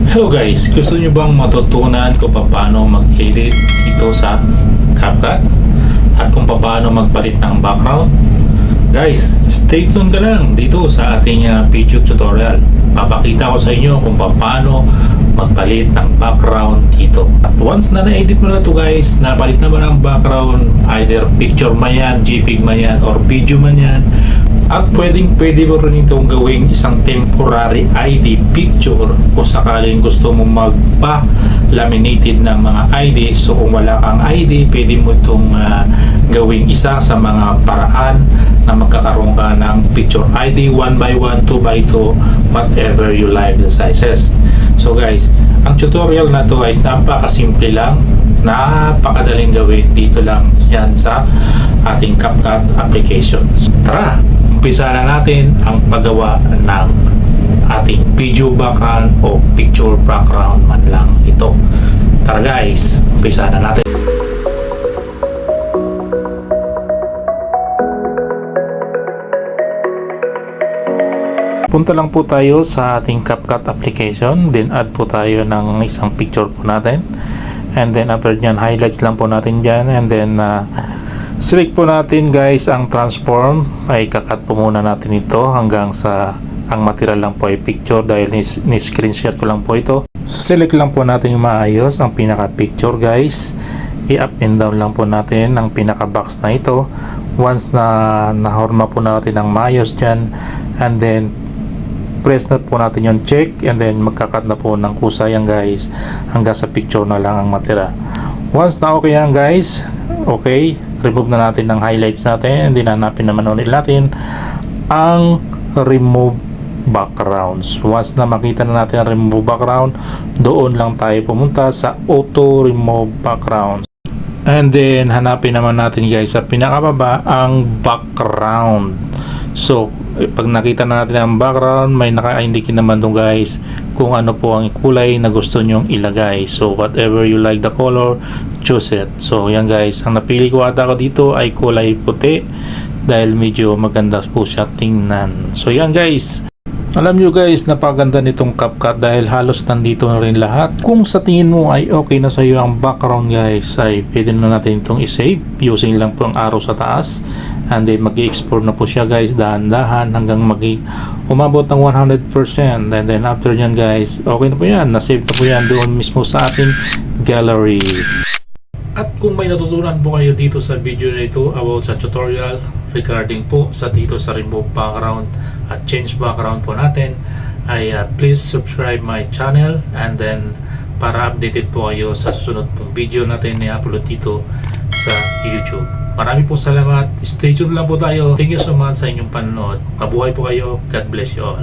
Hello guys, gusto nyo bang matutunan kung paano mag-edit ito sa CapCut? At kung paano magpalit ng background? Guys, stay tuned ka lang dito sa ating video tutorial. Papakita ko sa inyo kung paano magpalit ng background dito. At once na na-edit mo na ito guys, napalit naman ang background, either picture man yan, JPEG man yan, or video man yan. At pwede mo rin itong gawing isang temporary ID picture kung sakaling gusto mo magpa-laminated ng mga ID. So kung wala kang ID, pwede mo itong gawing isa sa mga paraan na magkakaroon ka ng picture ID 1x1, 2x2, whatever you like the sizes. So guys, ang tutorial na to guys, napakasimple lang, napakadaling gawin. Dito lang yan sa ating CapCut application. Tara! Umpisa na natin ang paggawa ng ating video background o picture background man lang ito. Tara guys, umpisa na natin. Punta lang po tayo sa ating CapCut application, then add po tayo ng isang picture po natin, and then after nyan, highlights lang po natin dyan, and then select po natin guys ang transform. Ay kakat po muna natin ito hanggang sa ang material lang po ay picture dahil ni-screenshot ko lang po ito. Select lang po natin yung maayos ang pinaka picture guys, i-up and down lang po natin ang pinaka box na ito. Once na nahorma po natin ang maayos dyan, and then press na po natin yung check, and then magkakat na po ng kusayan guys hanggang sa picture na lang ang matira. Once na okay yan guys, okay, remove na natin ng highlights natin, and then hanapin naman ulit natin ang remove backgrounds. Once na makita na natin ang remove background, doon lang tayo pumunta sa auto remove backgrounds, and then hanapin naman natin guys sa pinakababa ang background. So pag nakita na natin ang background, may naka-indicate naman doon guys kung ano po ang kulay na gusto nyong ilagay. So whatever you like the color, choose it. So yan guys, ang napili ko ata ko dito ay kulay puti dahil medyo maganda po siya tingnan. So yan guys, alam nyo guys, napaganda nitong CapCut dahil halos nandito na rin lahat. Kung sa tingin mo ay okay na sa iyo ang background guys, ay pwede na natin itong i-save using lang po ang arrow sa taas, and then mag-i-export na po siya guys dahan-dahan hanggang umabot ng 100%, and then after nyan guys, okay na po yan, na-save na po yan doon mismo sa ating gallery. At kung may natutunan po kayo dito sa video na ito about sa tutorial regarding po sa dito sa remove background at change background po natin, ay please subscribe my channel, and then para updated po kayo sa susunod pong video natin na upload dito sa YouTube. Marami pong salamat. Stay tuned lang po tayo. Thank you so much sa inyong panonood. Mabuhay po kayo. God bless you all.